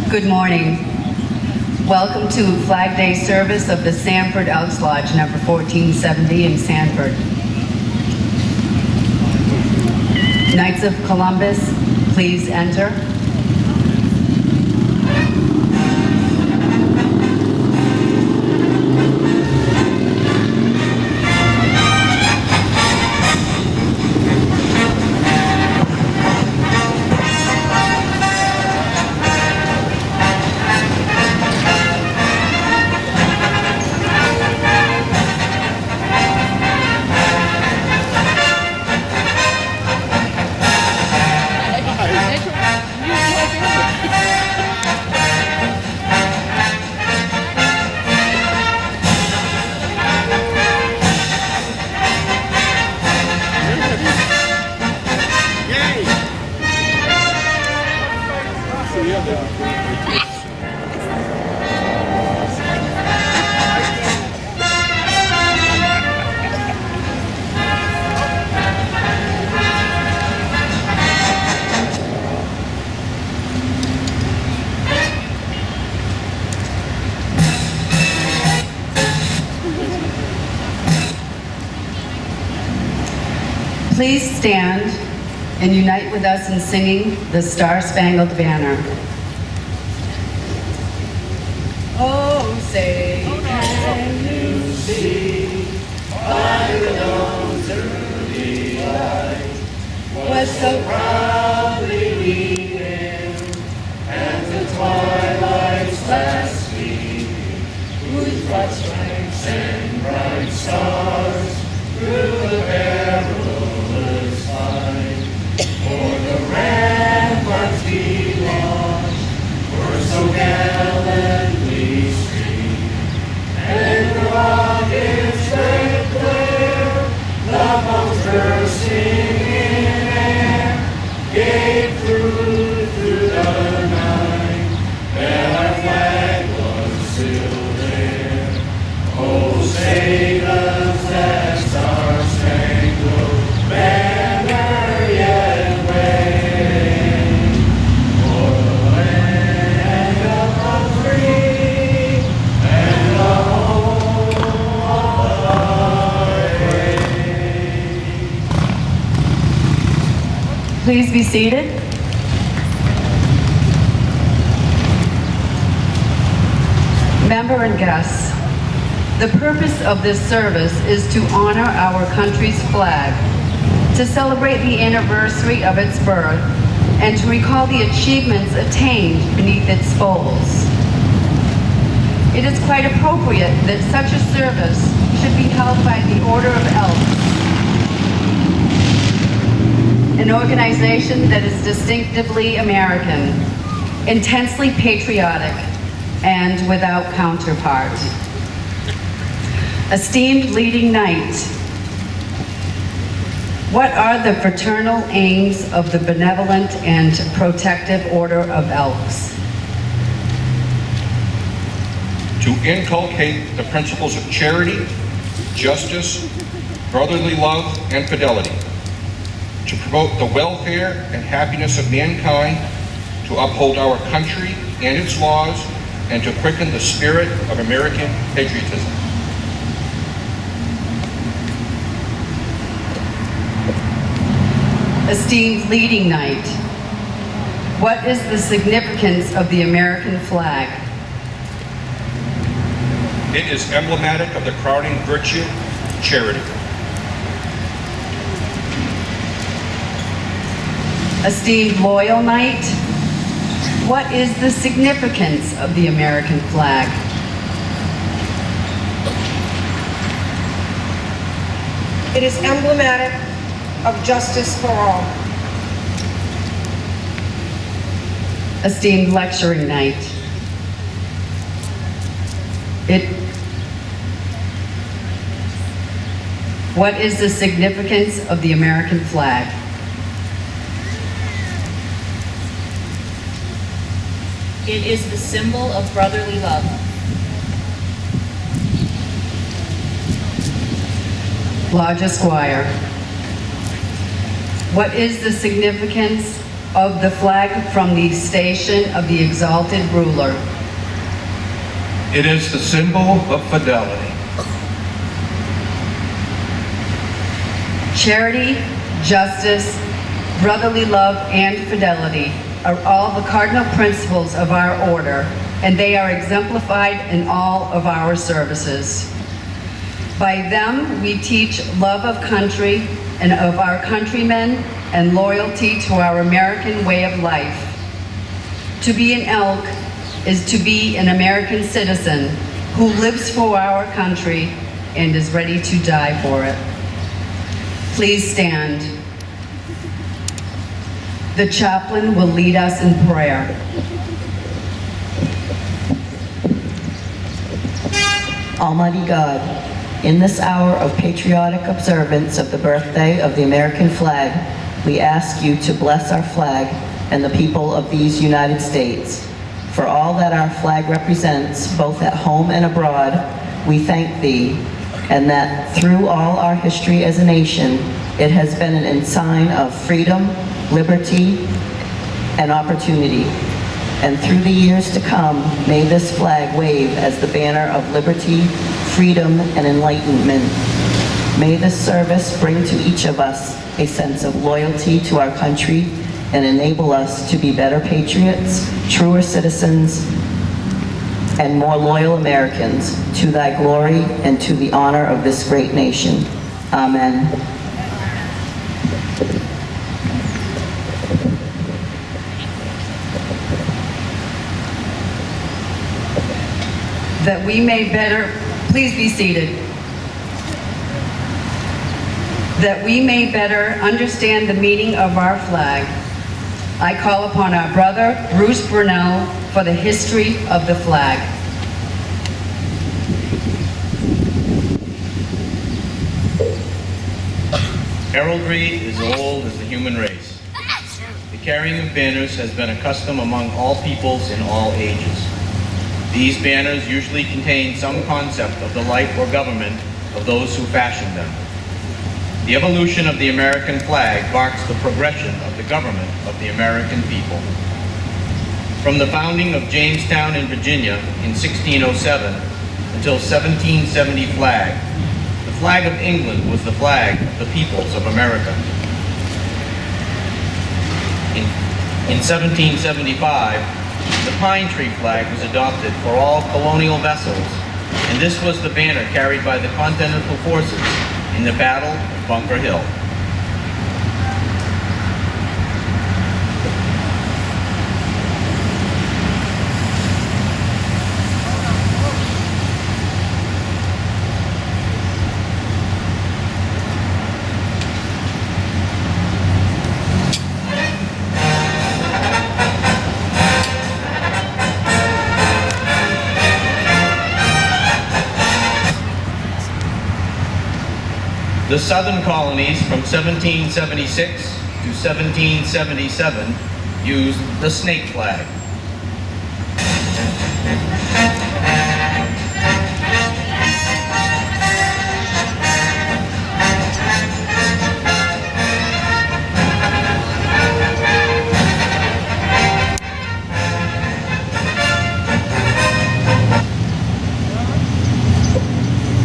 Good morning. Welcome to Flag Day service of the Sanford Elks Lodge, number 1470 in Sanford. Knights of Columbus, please enter. Please stand and unite with us in singing the Star-Spangled Banner. Oh, say, can you see by the dawn's early light what so proudly we hailed as the twilight's last gleam, whose broad stripes and bright stars through the perilous fight, for the ramparts we launched were so gallantly streamed, and the rockets red glare, the bombs bursting in air, gave through the night that our flag was still there. Oh, say does that Star-Spangled Banner yet wave o'er the land of the free and the home of the brave? Please be seated. Member and guests, the purpose of this service is to honor our country's flag, to celebrate the anniversary of its birth, and to recall the achievements attained beneath its folds. It is quite appropriate that such a service should be held by the Order of Elks, an organization that is distinctively American, intensely patriotic, and without counterpart. Esteemed leading knight, what are the fraternal aims of the benevolent and protective Order of Elks? To inculcate the principles of charity, justice, brotherly love, and fidelity. To promote the welfare and happiness of mankind, to uphold our country and its laws, and to quicken the spirit of American patriotism. Esteemed leading knight, what is the significance of the American flag? It is emblematic of the crowning virtue, charity. Esteemed loyal knight, what is the significance of the American flag? It is emblematic of justice for all. Esteemed lecturing knight, what is the significance of the American flag? It is the symbol of brotherly love. Lodge Esquire, what is the significance of the flag from the station of the exalted ruler. It is the symbol of fidelity. Charity, justice, brotherly love, and fidelity are all the cardinal principles of our order, and they are exemplified in all of our services. By them, we teach love of country and of our countrymen and loyalty to our American way of life. To be an elk is to be an American citizen who lives for our country and is ready to die for it. Please stand. The chaplain will lead us in prayer. Almighty God, in this hour of patriotic observance of the birthday of the American flag, we ask you to bless our flag and the people of these United States. For all that our flag represents, both at home and abroad, we thank thee, and that through all our history as a nation, it has been an ensign of freedom, liberty, and opportunity. And through the years to come, may this flag wave as the banner of liberty, freedom, and enlightenment. May this service bring to each of us a sense of loyalty to our country and enable us to be better patriots, truer citizens, and more loyal Americans, to thy glory and to the honor of this great nation. Amen. That we may better, please be seated. That we may better understand the meaning of our flag, I call upon our brother, Bruce Burnell, for the history of the flag. Heraldry is old as the human race. The carrying of banners has been a custom among all peoples in all ages. These banners usually contain some concept of the life or government of those who fashioned them. The evolution of the American flag marks the progression of the government of the American people. From the founding of Jamestown in Virginia in 1607 until 1770 flag, the flag of England was the flag of the peoples of America. In 1775, the pine tree flag was adopted for all colonial vessels, and this was the banner carried by the Continental forces in the Battle of Bunker Hill. The southern colonies from 1776 to 1777 used the snake flag.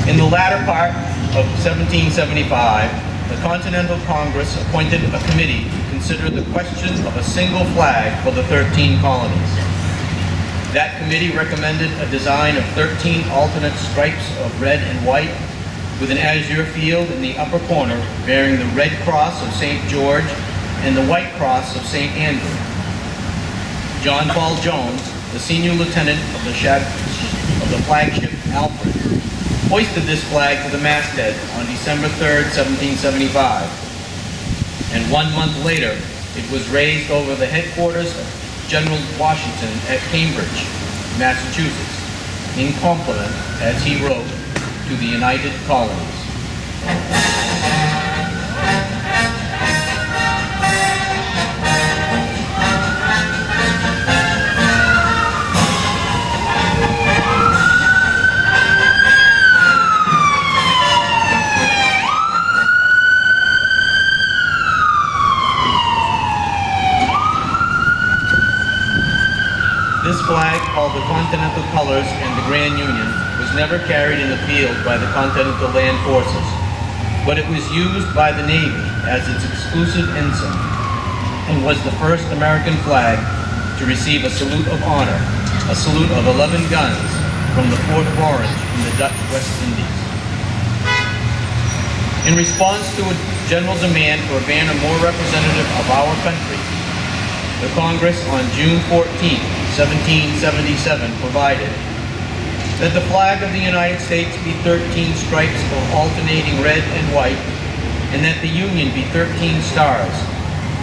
In the latter part of 1775, the Continental Congress appointed a committee to consider the question of a single flag for the 13 colonies. That committee recommended a design of 13 alternate stripes of red and white with an azure field in the upper corner bearing the red cross of St. George and the white cross of St. Andrew. John Paul Jones, the senior lieutenant of the flagship Alfred, hoisted this flag to the masthead on December 3rd, 1775. And 1 month later, it was raised over the headquarters of General Washington at Cambridge, Massachusetts, in compliment, as he wrote, to the United Colonies. This flag, called the Continental Colors and the Grand Union, was never carried in the field by the Continental Land Forces, but it was used by the Navy as its exclusive ensign and was the first American flag to receive a salute of honor, a salute of 11 guns from the Fort of Orange in the Dutch West Indies. In response to a general demand for a banner more representative of our country, the Congress on June 14, 1777 provided that the flag of the United States be 13 stripes of alternating red and white, and that the Union be 13 stars,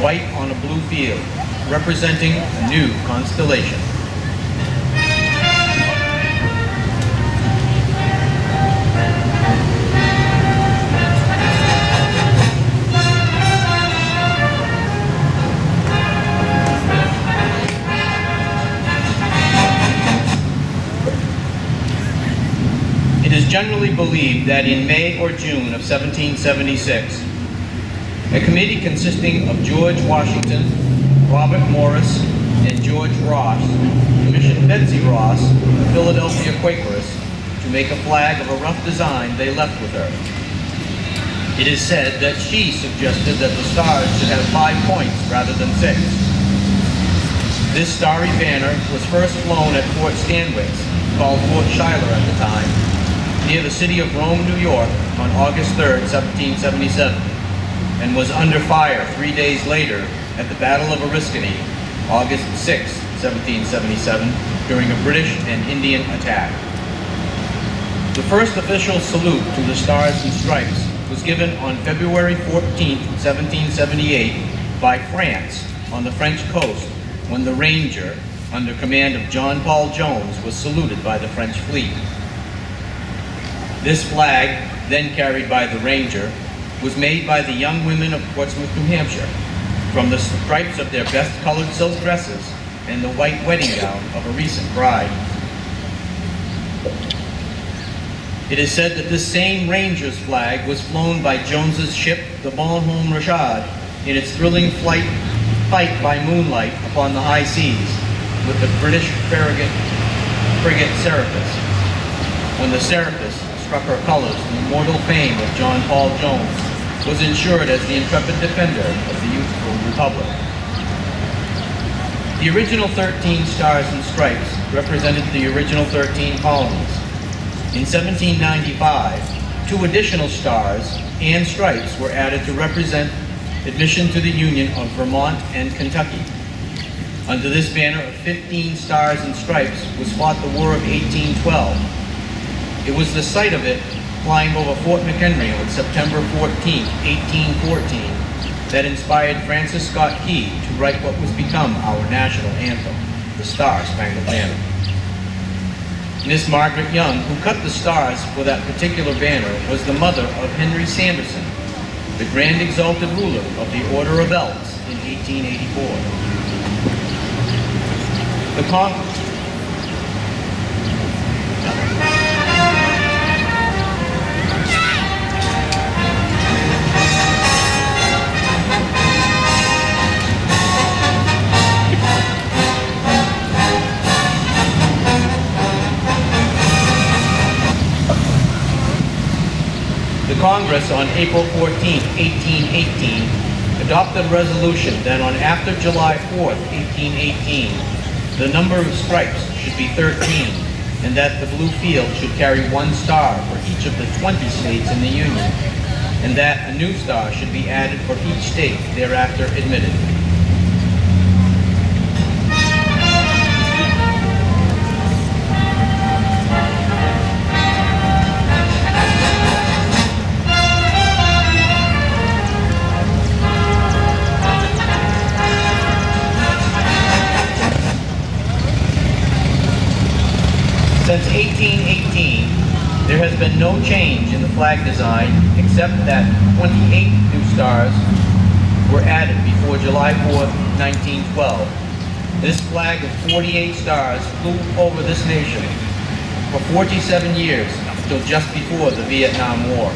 white on a blue field, representing a new constellation. It is generally believed that in May or June of 1776, a committee consisting of George Washington, Robert Morris, and George Ross commissioned Betsy Ross, a Philadelphia Quakeress, to make a flag of a rough design they left with her. It is said that she suggested that the stars should have 5 points rather than 6. This starry banner was first flown at Fort Stanwix, called Fort Schuyler at the time, near the city of Rome, New York, on August 3, 1777, and was under fire 3 days later at the Battle of Oriskany, August 6, 1777, during a British and Indian attack. The first official salute to the Stars and Stripes was given on February 14, 1778, by France on the French coast, when the Ranger, under command of John Paul Jones, was saluted by the French fleet. This flag, then carried by the Ranger, was made by the young women of Portsmouth, New Hampshire, from the stripes of their best colored silk dresses and the white wedding gown of a recent bride. It is said that this same Ranger's flag was flown by Jones's ship, the Bonhomme Richard, in its thrilling fight by moonlight upon the high seas with the British frigate Serapis, when the Serapis struck her colors, the immortal fame of John Paul Jones was ensured as the intrepid defender of the youthful republic. The original 13 stars and stripes represented the original 13 colonies. In 1795, 2 additional stars and stripes were added to represent admission to the Union of Vermont and Kentucky. Under this banner of 15 stars and stripes was fought the War of 1812. It was the sight of it flying over Fort McHenry on September 14, 1814, that inspired Francis Scott Key to write what was become our national anthem, the Star-Spangled Banner. Miss Margaret Young, who cut the stars for that particular banner, was the mother of Henry Sanderson, the Grand Exalted Ruler of the Order of Elks in 1884. The Congress on April 14, 1818, adopted a resolution that on after July 4, 1818, the number of stripes should be 13, and that the blue field should carry 1 star for each of the 20 states in the Union, and that a new star should be added for each state thereafter admitted. Since 1818, there has been no change in the flag design except that 28 new stars were added before July 4th, 1912. This flag of 48 stars flew over this nation for 47 years until just before the Vietnam War.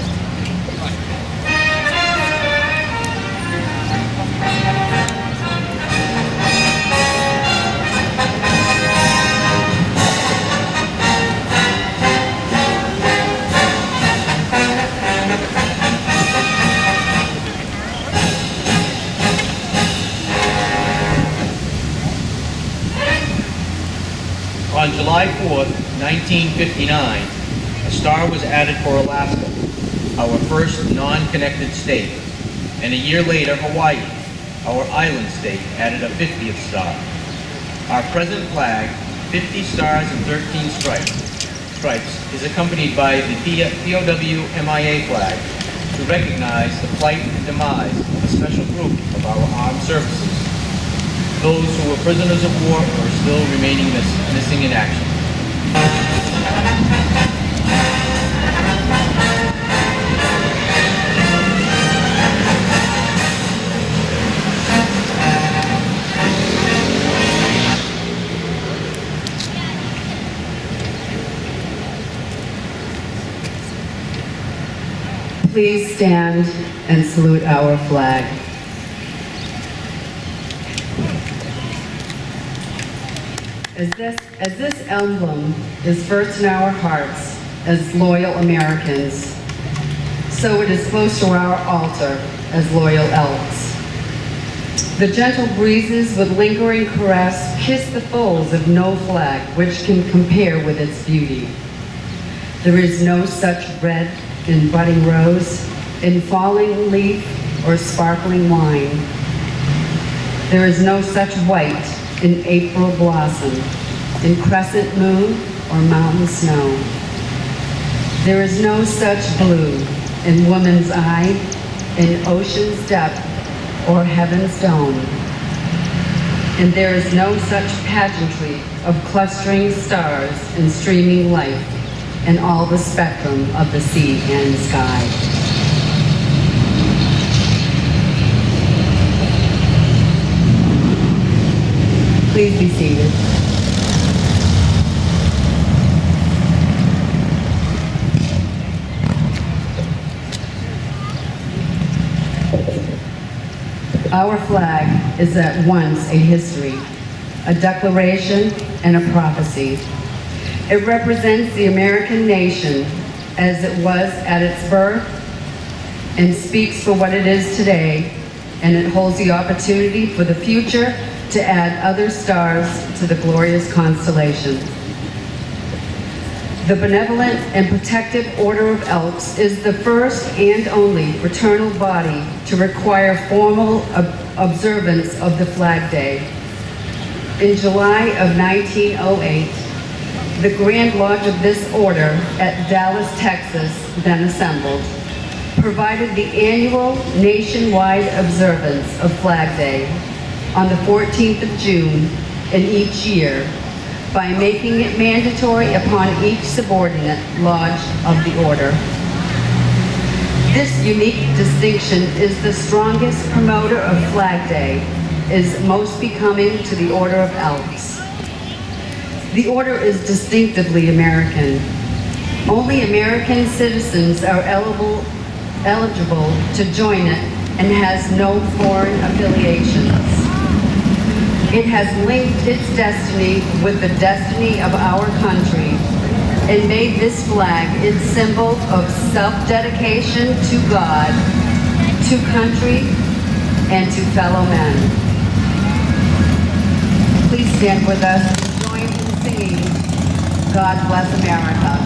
On July 4th, 1959, a star was added for Alaska, our first non-connected state, and a year later, Hawaii, our island state, added a 50th star. Our present flag, 50 stars and 13 stripes, is accompanied by the POW MIA flag to recognize the plight and demise of a special group of our armed services, those who were prisoners of war or still remaining missing in action. Please stand and salute our flag. As this emblem is first in our hearts as loyal Americans, so it is close to our altar as loyal Elks. The gentle breezes with lingering caress kiss the folds of no flag which can compare with its beauty. There is no such red in budding rose, in falling leaf or sparkling wine. There is no such white in April blossom, in crescent moon or mountain snow. There is no such blue in woman's eye, in ocean's depth or heaven's dome. And there is no such pageantry of clustering stars and streaming light in all the spectrum of the sea and sky. Please be seated. Our flag is at once a history, a declaration, and a prophecy. It represents the American nation as it was at its birth and speaks for what it is today, and it holds the opportunity for the future to add other stars to the glorious constellation. The Benevolent and Protective Order of Elks is the first and only fraternal body to require formal observance of the Flag Day. In July of 1908, the Grand Lodge of this order at Dallas, Texas, then assembled, provided the annual nationwide observance of Flag Day on the 14th of June in each year by making it mandatory upon each subordinate lodge of the order. This unique distinction is the strongest promoter of Flag Day, is most becoming to the Order of Elks. The order is distinctively American. Only American citizens are eligible to join it and has no foreign affiliations. It has linked its destiny with the destiny of our country and made this flag its symbol of self-dedication to God, to country, and to fellow men. Please stand with us and join in singing God Bless America.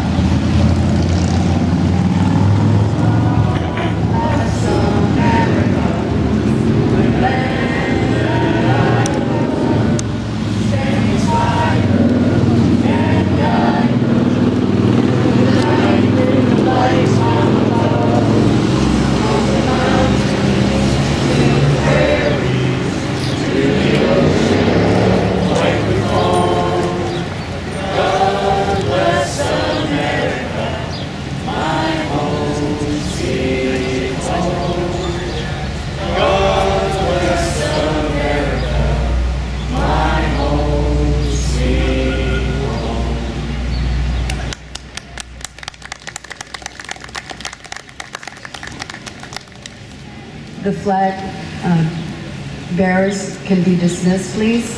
The flag bearers can be dismissed, please.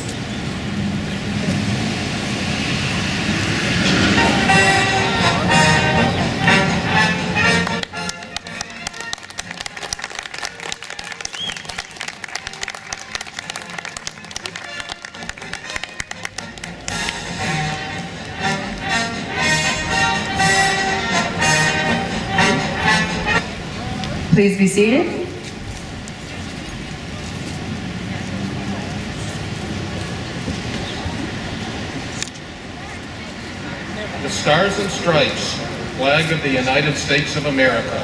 Please be seated. The Stars and Stripes, flag of the United States of America,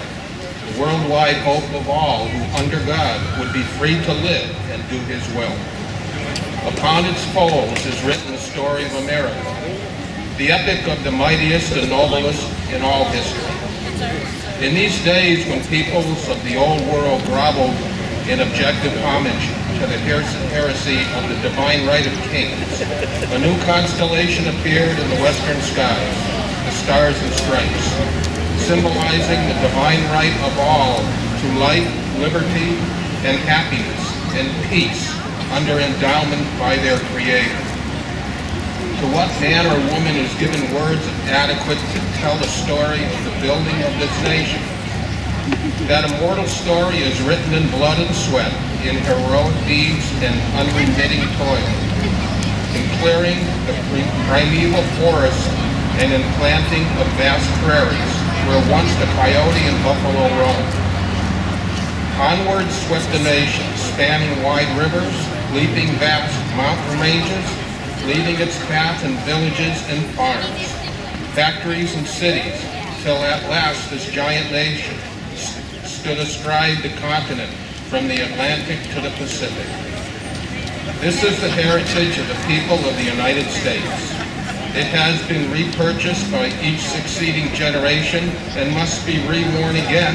the worldwide hope of all who under God would be free to live and do his will. Upon its folds is written the story of America, the epic of the mightiest and noblest in all history. In these days when peoples of the old world groveled in objective homage to the heresy of the divine right of kings, a new constellation appeared in the western skies, the Stars and Stripes, symbolizing the divine right of all to life, liberty, and happiness and peace under endowment by their Creator. To what man or woman is given words adequate to tell the story of the building of this nation? That immortal story is written in blood and sweat, in heroic deeds and unremitting toil, in clearing the primeval forests and in planting of vast prairies, where once the coyote and buffalo roamed. Onward swept the nation, spanning wide rivers, leaping vast mountain ranges, leaving its path in villages and farms, factories and cities, till at last this giant nation stood astride the continent from the Atlantic to the Pacific. This is the heritage of the people of the United States. It has been repurchased by each succeeding generation and must be reworn again,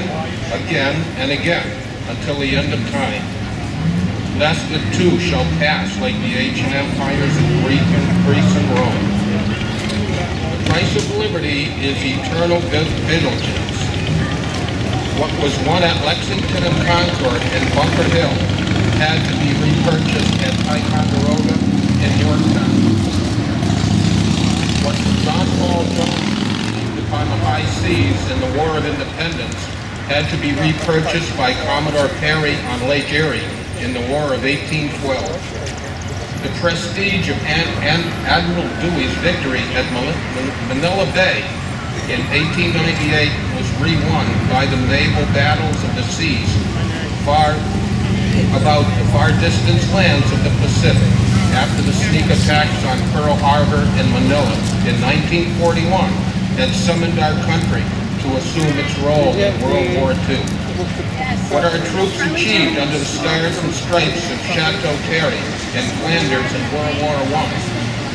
and again, until the end of time. Lest it too shall pass like the ancient empires of Greece and Rome. The price of liberty is eternal vigilance. What was won at Lexington and Concord and Bunker Hill had to be repurchased at Ticonderoga and Yorktown. What John Paul Jones achieved upon the high seas in the War of Independence had to be repurchased by Commodore Perry on Lake Erie in the War of 1812. The prestige of Admiral Dewey's victory at Manila Bay in 1898 was re-won by the naval battles of the seas about the far-distance lands of the Pacific after the sneak attacks on Pearl Harbor and Manila in 1941 had summoned our country to assume its role in World War II. What our troops achieved under the Stars and Stripes of Chateau Thierry and Flanders in World War I,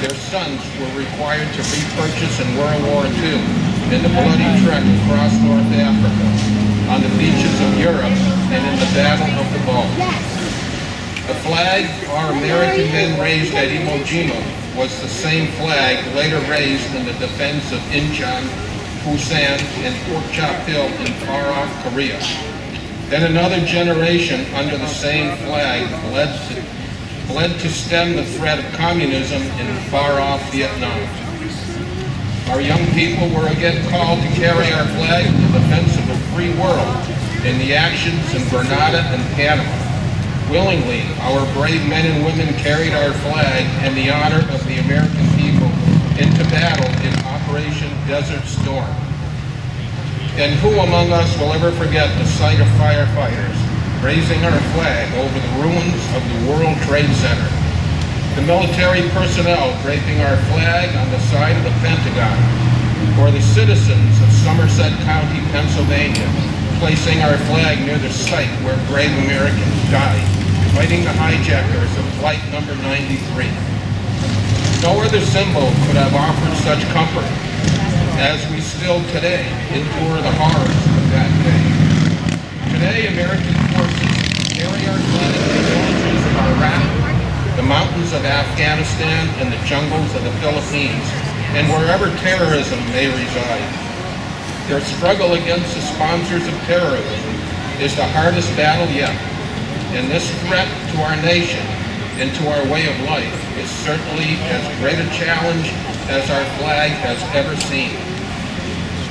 their sons were required to repurchase in World War II in the bloody trek across North Africa, on the beaches of Europe, and in the Battle of the Bulge. The flag our American men raised at Iwo Jima was the same flag later raised in the defense of Incheon, Busan, and Fort Chop Hill in far-off Korea. Then another generation under the same flag bled to stem the threat of communism in far-off Vietnam. Our young people were again called to carry our flag in the defense of a free world in the actions in Grenada and Panama. Willingly, our brave men and women carried our flag and the honor of the American people into battle in Operation Desert Storm. And who among us will ever forget the sight of firefighters raising our flag over the ruins of the World Trade Center? The military personnel draping our flag on the side of the Pentagon, or the citizens of Somerset County, Pennsylvania, placing our flag near the site where brave Americans died, fighting the hijackers of Flight Number 93. No other symbol could have offered such comfort as we still today endure the horrors of that day. Today, American forces carry our flag in the villages of Iraq, the mountains of Afghanistan, and the jungles of the Philippines, and wherever terrorism may reside. Their struggle against the sponsors of terrorism is the hardest battle yet, and this threat to our nation and to our way of life is certainly as great a challenge as our flag has ever seen.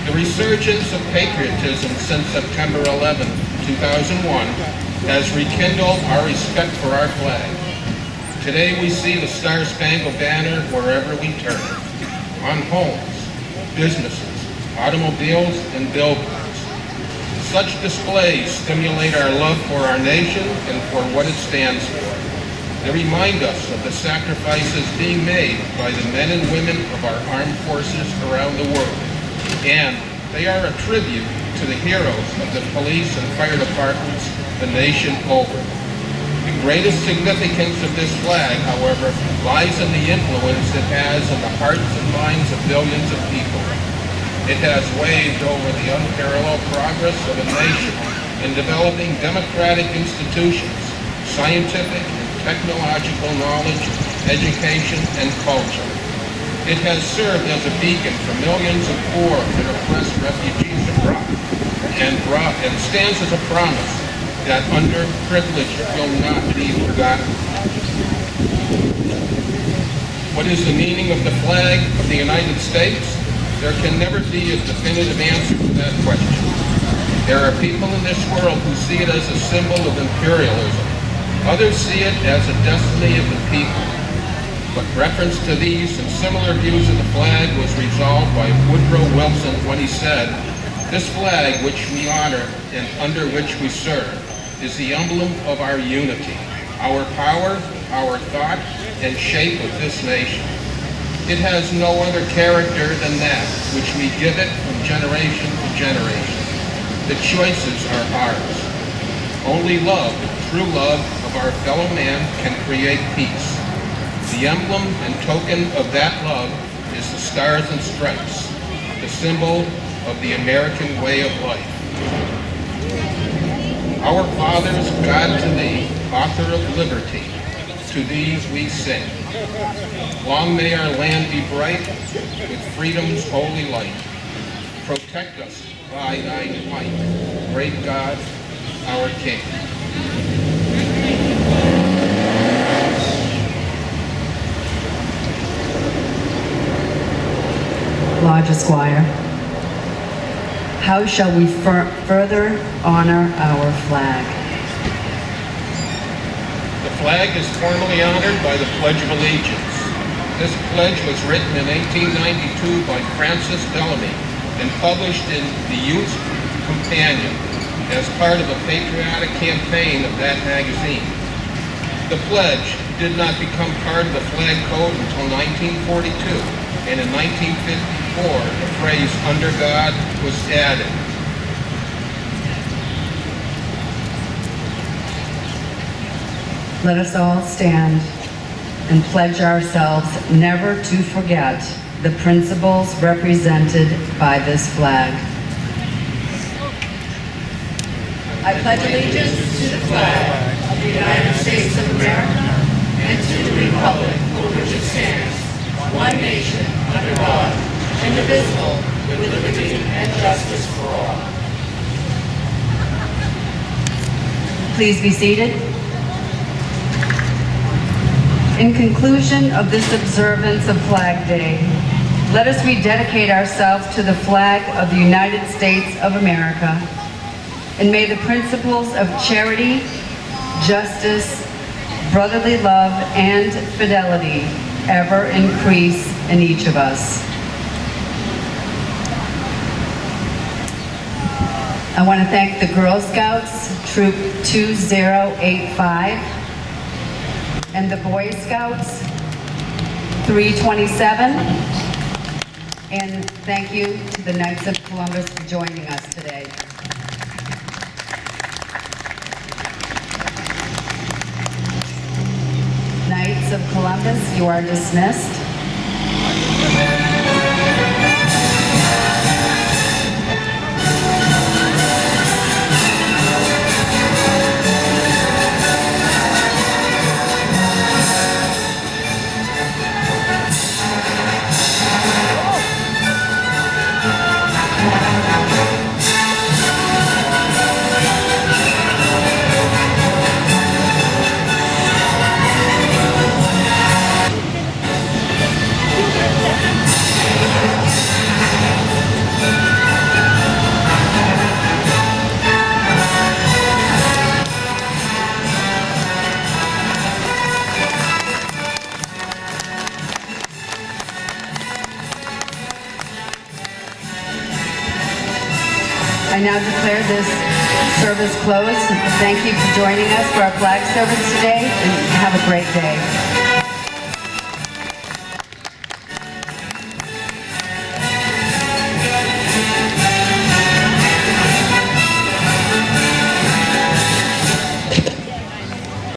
The resurgence of patriotism since September 11, 2001 has rekindled our respect for our flag. Today we see the Star-Spangled Banner wherever we turn, on homes, businesses, automobiles, and billboards. Such displays stimulate our love for our nation and for what it stands for. They remind us of the sacrifices being made by the men and women of our armed forces around the world. And they are a tribute to the heroes of the police and fire departments the nation over. The greatest significance of this flag, however, lies in the influence it has in the hearts and minds of billions of people. It has waved over the unparalleled progress of a nation in developing democratic institutions, scientific and technological knowledge, education, and culture. It has served as a beacon for millions of poor and oppressed refugees abroad, and stands as a promise that underprivileged will not be forgotten. What is the meaning of the flag of the United States? There can never be a definitive answer to that question. There are people in this world who see it as a symbol of imperialism. Others see it as a destiny of the people. But reference to these and similar views of the flag was resolved by Woodrow Wilson when he said, "This flag which we honor and under which we serve is the emblem of our unity, our power, our thought, and shape of this nation. It has no other character than that which we give it from generation to generation. The choices are ours. Only love, true love of our fellow man, can create peace. The emblem and token of that love is the Stars and Stripes, the symbol of the American way of life. Our fathers, God to thee, author of liberty, to these we sing. Long may our land be bright with freedom's holy light. Protect us by thy might, great God, our King." Lodge Esquire. How shall we further honor our flag? The flag is formally honored by the Pledge of Allegiance. This pledge was written in 1892 by Francis Bellamy and published in the Youth Companion as part of a patriotic campaign of that magazine. The pledge did not become part of the flag code until 1942, and in 1954, the phrase "under God" was added. Let us all stand and pledge ourselves never to forget the principles represented by this flag. I pledge allegiance to the flag of the United States of America and to the republic for which it stands, one nation, under God, indivisible, with liberty and justice for all. Please be seated. In conclusion of this observance of Flag Day, let us rededicate ourselves to the flag of the United States of America, and may the principles of charity, justice, brotherly love, and fidelity ever increase in each of us. I want to thank the Girl Scouts, Troop 2085, and the Boy Scouts, 327, and thank you to the Knights of Columbus for joining us today. Knights of Columbus, you are dismissed. I now declare this service closed. Thank you for joining us for our flag service today, and have a great day.